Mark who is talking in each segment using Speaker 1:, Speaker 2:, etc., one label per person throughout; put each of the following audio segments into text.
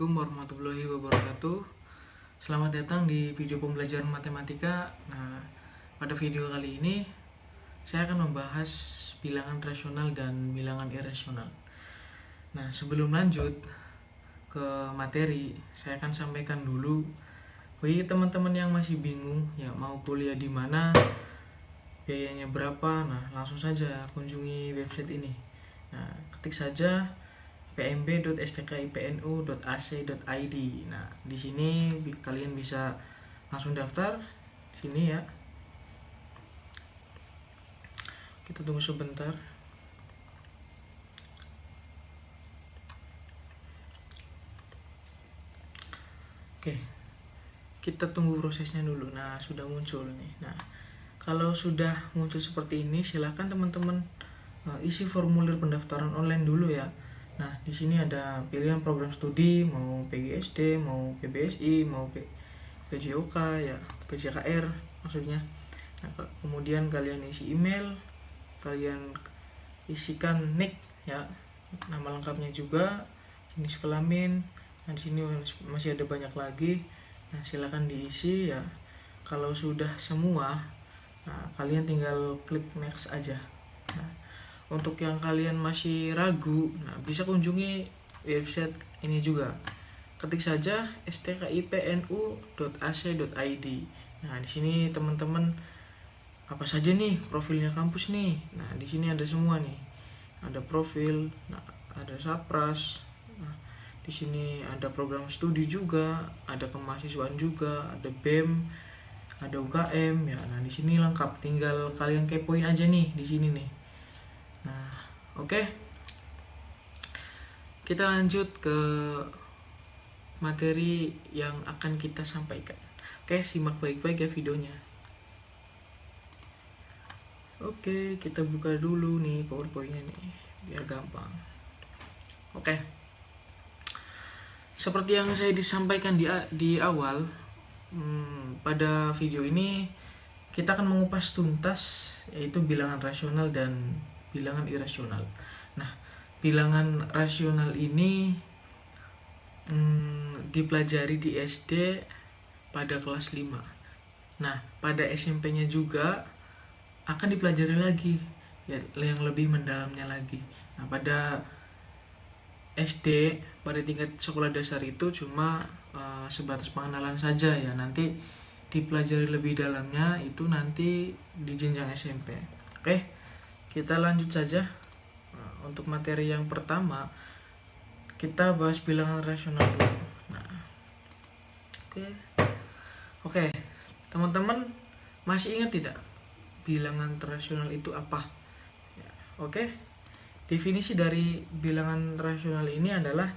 Speaker 1: Assalamualaikum warahmatullahi wabarakatuh. Selamat datang di video pembelajaran matematika. Nah, pada video kali ini saya akan membahas bilangan rasional dan bilangan irasional. Nah, sebelum lanjut ke materi, saya akan sampaikan dulu bagi teman-teman yang masih bingung ya mau kuliah di mana, biayanya berapa. Nah, langsung saja kunjungi website ini. Nah, ketik saja pmb.stkipnu.ac.id. Nah, di sini kalian bisa langsung daftar sini ya. Kita tunggu sebentar. Oke. Kita tunggu prosesnya dulu. Nah, sudah muncul nih. Nah, kalau sudah muncul seperti ini, silakan teman-teman isi formulir pendaftaran online dulu ya. Nah, di sini ada pilihan program studi, mau PGSD, mau PBSI, mau PJOK ya, PJKR maksudnya. Nah, kemudian kalian isi email, kalian isikan nick ya, nama lengkapnya juga, jenis kelamin. Nah, di sini masih ada banyak lagi. Nah, silakan diisi ya. Kalau sudah semua, nah, kalian tinggal klik next aja. Nah, untuk yang kalian masih ragu, nah bisa kunjungi website ini juga. Ketik saja stkipnu.ac.id. Nah, di sini teman-teman apa saja nih profilnya kampus nih. Nah, di sini ada semua nih. Ada profil, nah, ada Sapras. Nah, di sini ada program studi juga, ada kemahasiswaan juga, ada BEM, ada UKM ya. Nah, di sini lengkap. Tinggal kalian kepoin aja nih di sini nih. Nah, oke. Kita lanjut ke materi yang akan kita sampaikan. Oke, simak baik-baik ya videonya. Oke, kita buka dulu nih PowerPoint-nya nih, biar gampang. Oke. Seperti yang saya disampaikan di awal, pada video ini kita akan mengupas tuntas yaitu bilangan rasional dan bilangan irasional. Nah, bilangan rasional ini dipelajari di SD pada kelas 5. Nah, pada SMP-nya juga akan dipelajari lagi ya, yang lebih mendalamnya lagi. Nah, pada SD pada tingkat sekolah dasar itu cuma sebatas pengenalan saja ya. Nanti dipelajari lebih dalamnya itu nanti di jenjang SMP. Oke. Kita lanjut saja. Untuk materi yang pertama, kita bahas bilangan rasional dulu. Nah, oke. Teman-teman masih ingat tidak bilangan rasional itu apa? Ya, oke. Definisi dari bilangan rasional ini adalah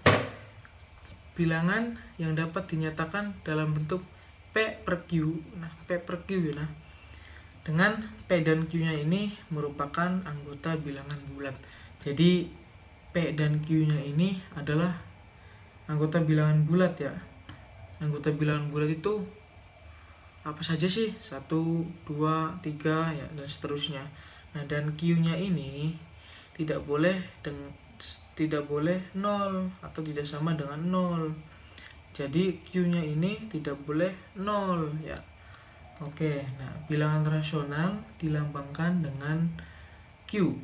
Speaker 1: bilangan yang dapat dinyatakan dalam bentuk P per Q. Nah, P per Q ya. Nah, dengan P dan Q-nya ini merupakan anggota bilangan bulat. Jadi P dan Q-nya ini adalah anggota bilangan bulat ya. Anggota bilangan bulat itu apa saja sih? 1, 2, 3 ya, dan seterusnya. Nah, dan Q-nya ini tidak boleh 0 atau tidak sama dengan 0. Jadi Q-nya ini tidak boleh 0 ya. Oke, nah bilangan rasional dilambangkan dengan Q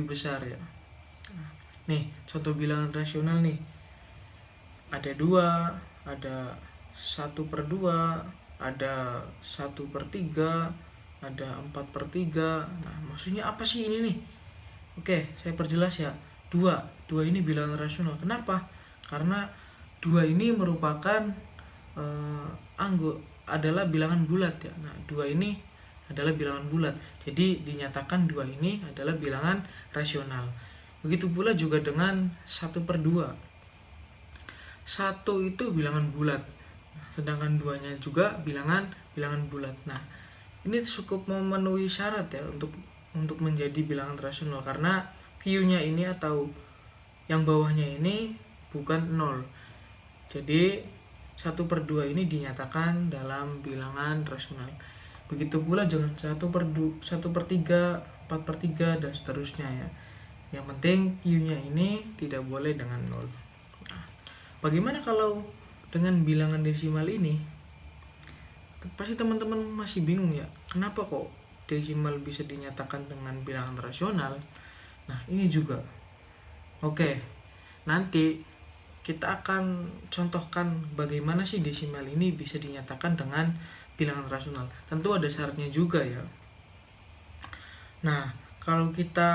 Speaker 1: besar ya. Nah, nih contoh bilangan rasional nih. Ada 2, ada 1/2, ada 1/3, ada 4/3. Nah, maksudnya apa sih ini nih? Oke, saya perjelas ya. 2 ini bilangan rasional. Kenapa? Karena 2 ini merupakan adalah bilangan bulat ya. Nah, 2 ini adalah bilangan bulat. Jadi dinyatakan 2 ini adalah bilangan rasional. Begitu pula juga dengan 1/2. 1 itu bilangan bulat. Sedangkan 2-nya juga bilangan bulat. Nah, ini cukup memenuhi syarat ya untuk menjadi bilangan rasional karena Q-nya ini atau yang bawahnya ini bukan 0. Jadi 1/2 ini dinyatakan dalam bilangan rasional. Begitu pula dengan 1/3, 4/3 dan seterusnya ya. Yang penting Q-nya ini tidak boleh dengan 0. Nah, bagaimana kalau dengan bilangan desimal ini? Pasti teman-teman masih bingung ya, kenapa kok desimal bisa dinyatakan dengan bilangan rasional? Nah, ini juga. Oke, nanti kita akan contohkan bagaimana sih desimal ini bisa dinyatakan dengan bilangan rasional. Tentu ada syaratnya juga ya. Nah, kalau kita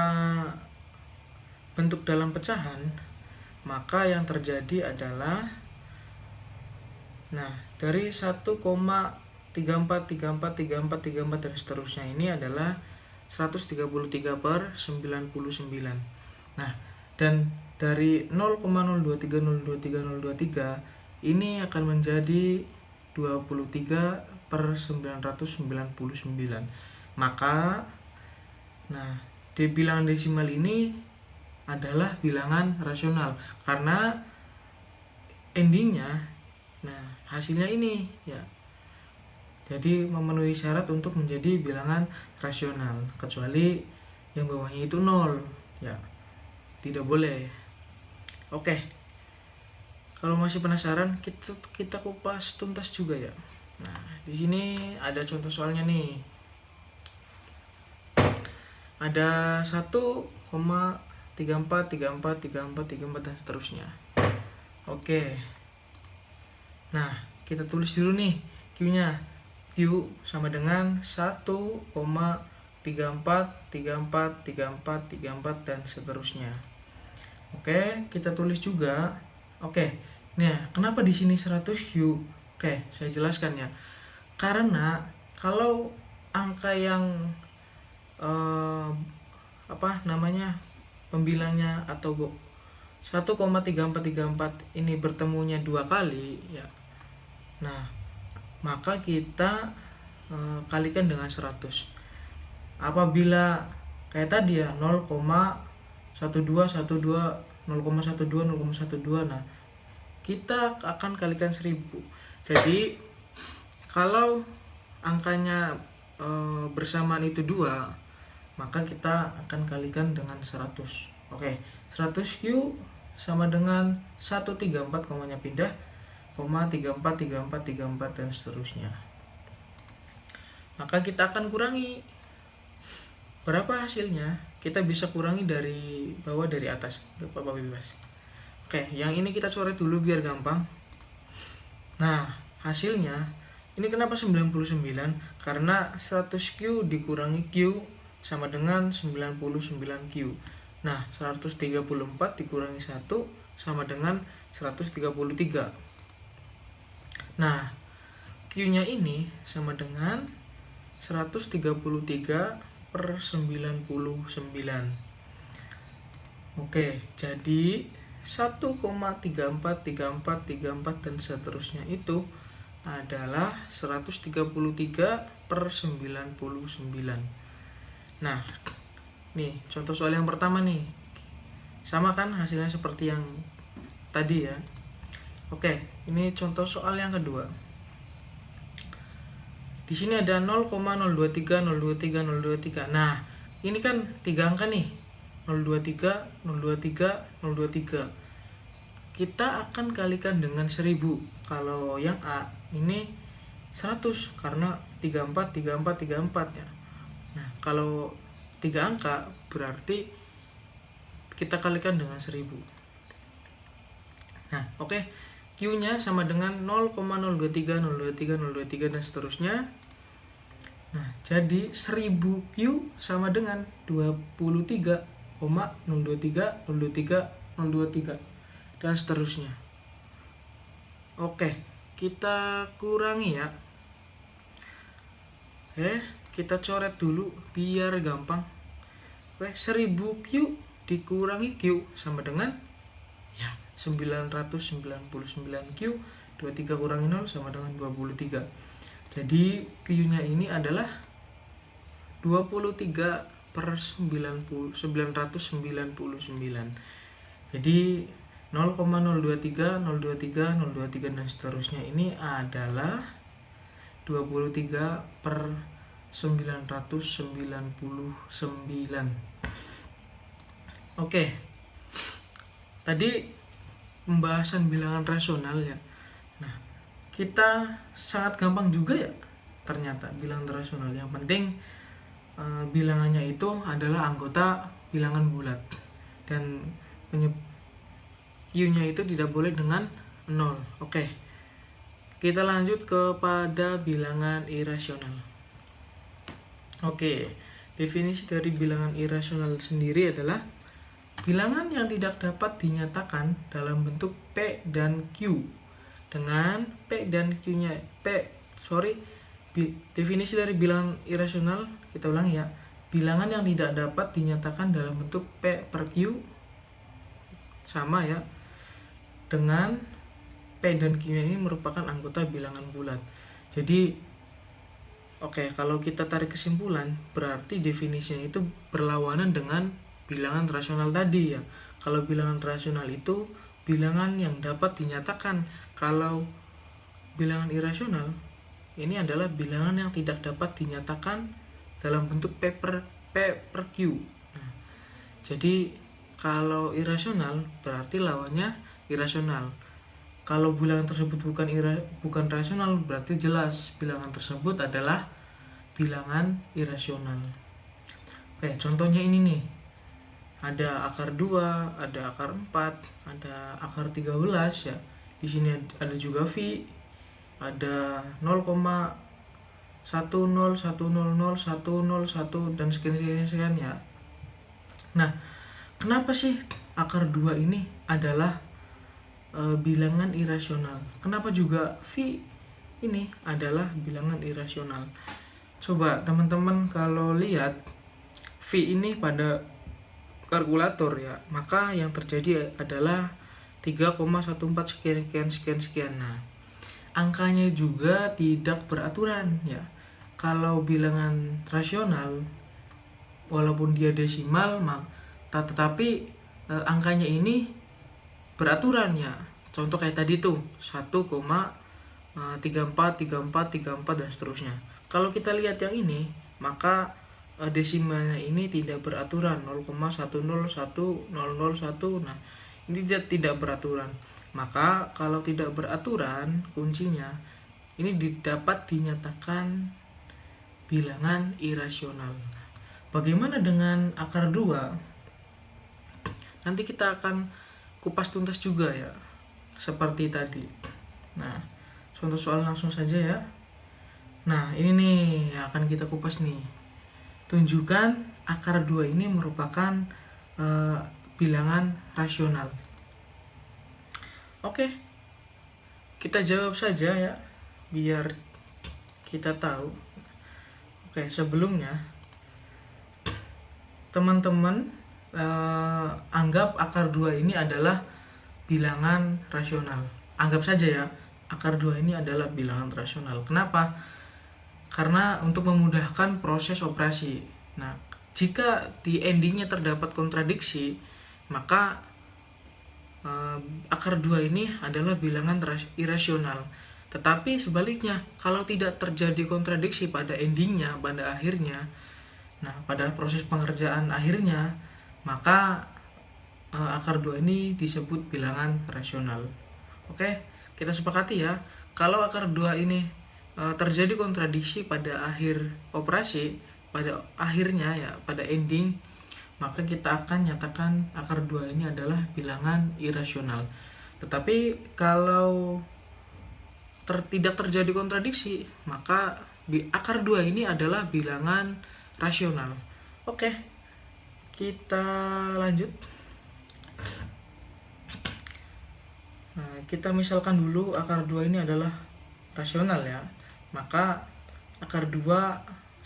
Speaker 1: bentuk dalam pecahan, maka yang terjadi adalah dari 1,34 dan seterusnya ini adalah 133/99. Nah, dan dari 0,023 ini akan menjadi 23/999. Maka di bilangan desimal ini adalah bilangan rasional karena endingnya hasilnya ini ya. Jadi memenuhi syarat untuk menjadi bilangan rasional, kecuali yang bawahnya itu 0 ya. Tidak boleh. Oke. Kalau masih penasaran, kita kupas tuntas juga ya. Nah, di sini ada contoh soalnya nih. Ada 1,34 dan seterusnya. Oke. Nah, kita tulis dulu nih Q-nya. Q sama dengan 1,34 dan seterusnya. Oke, kita tulis juga. Oke. Nah, kenapa di sini 100 Q? Oke, saya jelaskan ya. Karena kalau angka yang pembilangnya atau 1,34 ini bertemunya 2 kali ya. Nah, maka kita kalikan dengan 100. Apabila kayak tadi ya 0,1212, nah kita akan kalikan 1000. Jadi kalau angkanya bersamaan itu 2, maka kita akan kalikan dengan 100. Oke, 100 Q sama dengan 134, komanya pindah, 34 dan seterusnya. Maka kita akan kurangi. Berapa hasilnya? Kita bisa kurangi dari bawah dari atas. Bapak bebas. Oke, yang ini kita coret dulu biar gampang. Nah, hasilnya ini kenapa 99? Karena 100Q dikurangi Q sama dengan 99Q. Nah, 134 dikurangi 1 sama dengan 133. Nah, Q-nya ini sama dengan 133/99. Oke, jadi 1,34 dan seterusnya itu adalah 133/99. Nah, nih contoh soal yang pertama nih. Sama kan hasilnya seperti yang tadi ya. Oke, ini contoh soal yang kedua. Di sini ada 0,023. Nah, ini kan 3 angka nih. 023. Kita akan kalikan dengan 1000. Kalau yang A ini 100 karena 34 ya. Nah, kalau 3 angka berarti kita kalikan dengan 1000. Nah, oke. Q-nya sama dengan 0,023 dan seterusnya. Nah, jadi 1000 Q sama dengan 23,023 dan seterusnya. Oke, kita kurangi ya. Oke, kita coret dulu biar gampang. Oke, 1000 Q dikurangi Q sama dengan 999Q. 23 kurangi 0 sama dengan 23. Jadi Q-nya ini adalah 23/999. Jadi 0,023 dan seterusnya ini adalah 23/999. Oke. Tadi pembahasan bilangan rasional ya. Nah, kita sangat gampang juga ya ternyata bilangan rasional. Yang penting bilangannya itu adalah anggota bilangan bulat dan Q-nya itu tidak boleh dengan 0. Oke. Kita lanjut kepada bilangan irasional. Oke. Definisi dari bilangan irasional sendiri adalah bilangan yang tidak dapat dinyatakan dalam bentuk P dan Q dengan P dan Q-nya definisi dari bilangan irasional, kita ulangi ya. Bilangan yang tidak dapat dinyatakan dalam bentuk P per Q sama ya dengan P dan Q-nya ini merupakan anggota bilangan bulat. Jadi kalau kita tarik kesimpulan, berarti definisinya itu berlawanan dengan bilangan rasional tadi ya. Kalau bilangan rasional itu bilangan yang dapat dinyatakan, kalau bilangan irasional ini adalah bilangan yang tidak dapat dinyatakan dalam bentuk P per Q. Nah, jadi kalau irasional berarti lawannya irasional. Kalau bilangan tersebut bukan rasional, berarti jelas bilangan tersebut adalah bilangan irasional. Oke, contohnya ini nih. Ada akar 2, ada akar 4, ada akar 13 ya. Di sini ada juga V, ada 0,10100101 dan sekian ya. Nah, kenapa sih akar 2 ini adalah bilangan irasional? Kenapa juga V ini adalah bilangan irasional? Coba teman-teman kalau lihat V ini pada kalkulator ya, maka yang terjadi adalah 3,14 sekian. Nah, angkanya juga tidak beraturan ya. Kalau bilangan rasional walaupun dia desimal tetapi angkanya ini beraturan ya. Contoh kayak tadi tuh 1,34 dan seterusnya. Kalau kita lihat yang ini, maka desimalnya ini tidak beraturan, 0,101001. Nah, ini tidak beraturan. Maka kalau tidak beraturan, kuncinya ini dapat dinyatakan bilangan irasional. Bagaimana dengan akar 2? Nanti kita akan kupas tuntas juga ya, seperti tadi. Nah, contoh soal langsung saja ya. Nah, ini nih yang akan kita kupas nih. Tunjukkan akar 2 ini merupakan bilangan rasional. Oke, kita jawab saja ya, biar kita tahu. Oke, sebelumnya teman-teman anggap akar 2 ini adalah bilangan rasional. Anggap saja ya, akar 2 ini adalah bilangan rasional. Kenapa? Karena untuk memudahkan proses operasi. Nah, jika di endingnya terdapat kontradiksi, maka akar 2 ini adalah bilangan irasional. Tetapi sebaliknya, kalau tidak terjadi kontradiksi pada endingnya, pada akhirnya, nah pada proses pengerjaan akhirnya, maka akar 2 ini disebut bilangan rasional. Oke, kita sepakati ya, kalau akar 2 ini terjadi kontradiksi pada akhir operasi, pada akhirnya ya, pada ending, maka kita akan nyatakan akar 2 ini adalah bilangan irasional. Tetapi kalau tidak terjadi kontradiksi, maka akar 2 ini adalah bilangan rasional. Oke, kita lanjut. Nah, kita misalkan dulu akar 2 ini adalah rasional ya. Maka akar 2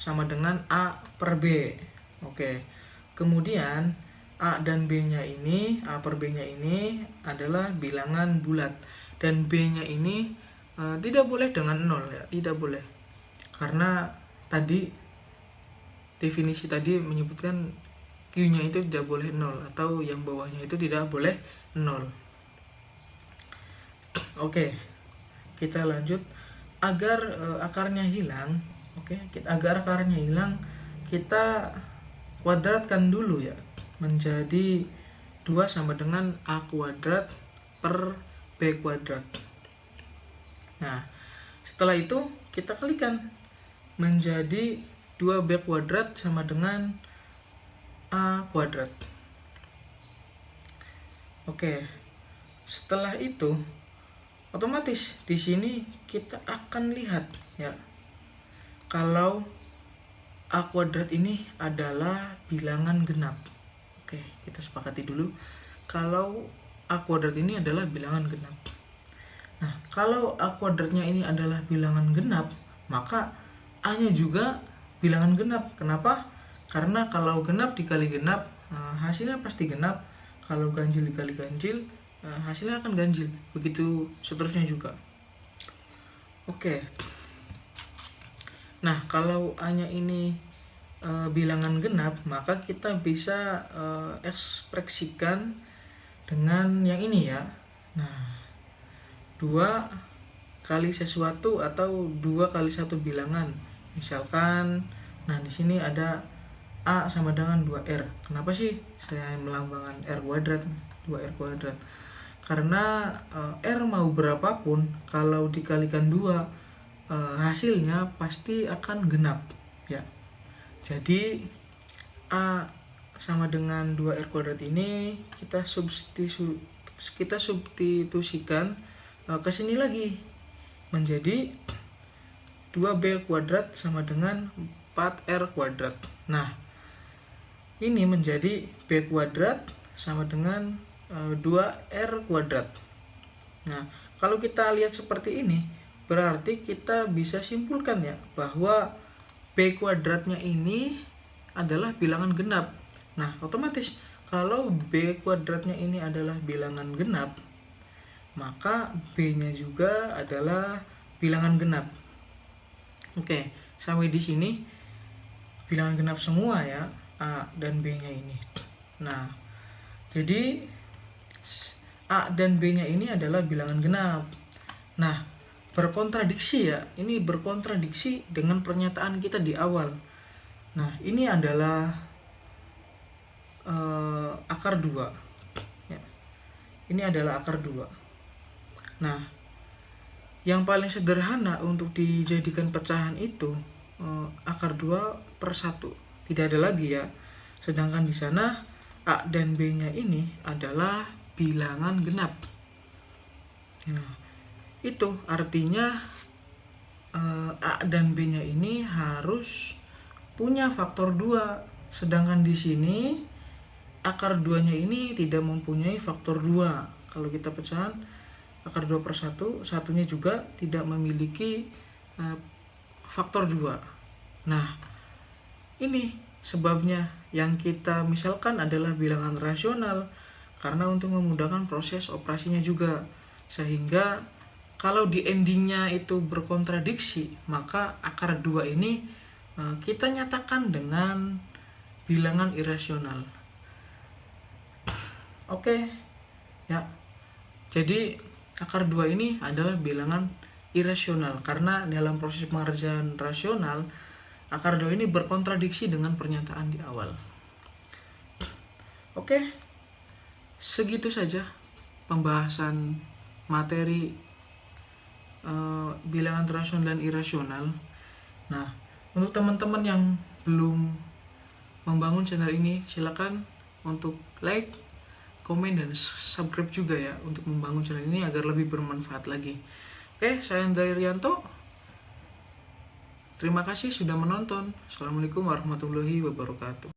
Speaker 1: sama dengan A per B. Oke. Kemudian A dan B-nya ini, A per B-nya ini adalah bilangan bulat. Dan B-nya ini tidak boleh dengan 0 ya, tidak boleh. Karena tadi definisi tadi menyebutkan Q-nya itu tidak boleh 0 atau yang bawahnya itu tidak boleh 0. Oke, kita lanjut. Agar akarnya hilang, agar akarnya hilang, kita kuadratkan dulu ya, menjadi 2 sama dengan A kuadrat per B kuadrat. Nah, setelah itu kita kalikan menjadi 2B kuadrat sama dengan A kuadrat. Oke, setelah itu otomatis di sini kita akan lihat ya, kalau A kuadrat ini adalah bilangan genap. Oke, kita sepakati dulu kalau A kuadrat ini adalah bilangan genap. Nah, kalau A kuadratnya ini adalah bilangan genap, maka A-nya juga bilangan genap. Kenapa? Karena kalau genap dikali genap, hasilnya pasti genap. Kalau ganjil dikali ganjil, hasilnya akan ganjil. Begitu seterusnya juga. Oke. Nah, kalau A-nya ini bilangan genap, maka kita bisa ekspresikan dengan yang ini ya. Nah, 2 kali sesuatu atau 2 kali satu bilangan. Misalkan, nah di sini ada A sama dengan 2R. Kenapa sih saya melambangkan R kuadrat, 2R kuadrat? Karena R mau berapapun, kalau dikalikan 2, hasilnya pasti akan genap ya. Jadi A sama dengan 2R kuadrat ini kita substitusikan ke sini lagi menjadi 2B kuadrat sama dengan 4R kuadrat. Nah, ini menjadi B kuadrat sama dengan 2R kuadrat. Nah, kalau kita lihat seperti ini, berarti kita bisa simpulkan ya bahwa B kuadratnya ini adalah bilangan genap. Nah, otomatis kalau B kuadratnya ini adalah bilangan genap, maka B-nya juga adalah bilangan genap. Oke, sampai di sini bilangan genap semua ya, A dan B-nya ini. Nah, jadi A dan B-nya ini adalah bilangan genap. Nah, berkontradiksi ya, ini berkontradiksi dengan pernyataan kita di awal. Nah, ini adalah akar 2 ya. Ini adalah akar 2. Nah, yang paling sederhana untuk dijadikan pecahan itu akar 2/1. Tidak ada lagi ya. Sedangkan di sana A dan B-nya ini adalah bilangan genap. Nah, itu artinya A dan B-nya ini harus punya faktor 2. Sedangkan di sini akar 2-nya ini tidak mempunyai faktor 2. Kalau kita pecahan akar 2/1, satunya juga tidak memiliki faktor 2. Nah, ini sebabnya yang kita misalkan adalah bilangan rasional, karena untuk memudahkan proses operasinya juga. Sehingga kalau di endingnya itu berkontradiksi, maka akar 2 ini kita nyatakan dengan bilangan irasional. Oke ya, jadi akar 2 ini adalah bilangan irasional, karena dalam proses pengerjaan rasional akar 2 ini berkontradiksi dengan pernyataan di awal. Oke, segitu saja pembahasan materi bilangan rasional dan irasional. Nah, untuk teman-teman yang belum membangun channel ini, silakan untuk like, komen, dan subscribe juga ya, untuk membangun channel ini agar lebih bermanfaat lagi. Oke, saya Andra Irianto. Terima kasih sudah menonton. Assalamualaikum warahmatullahi wabarakatuh.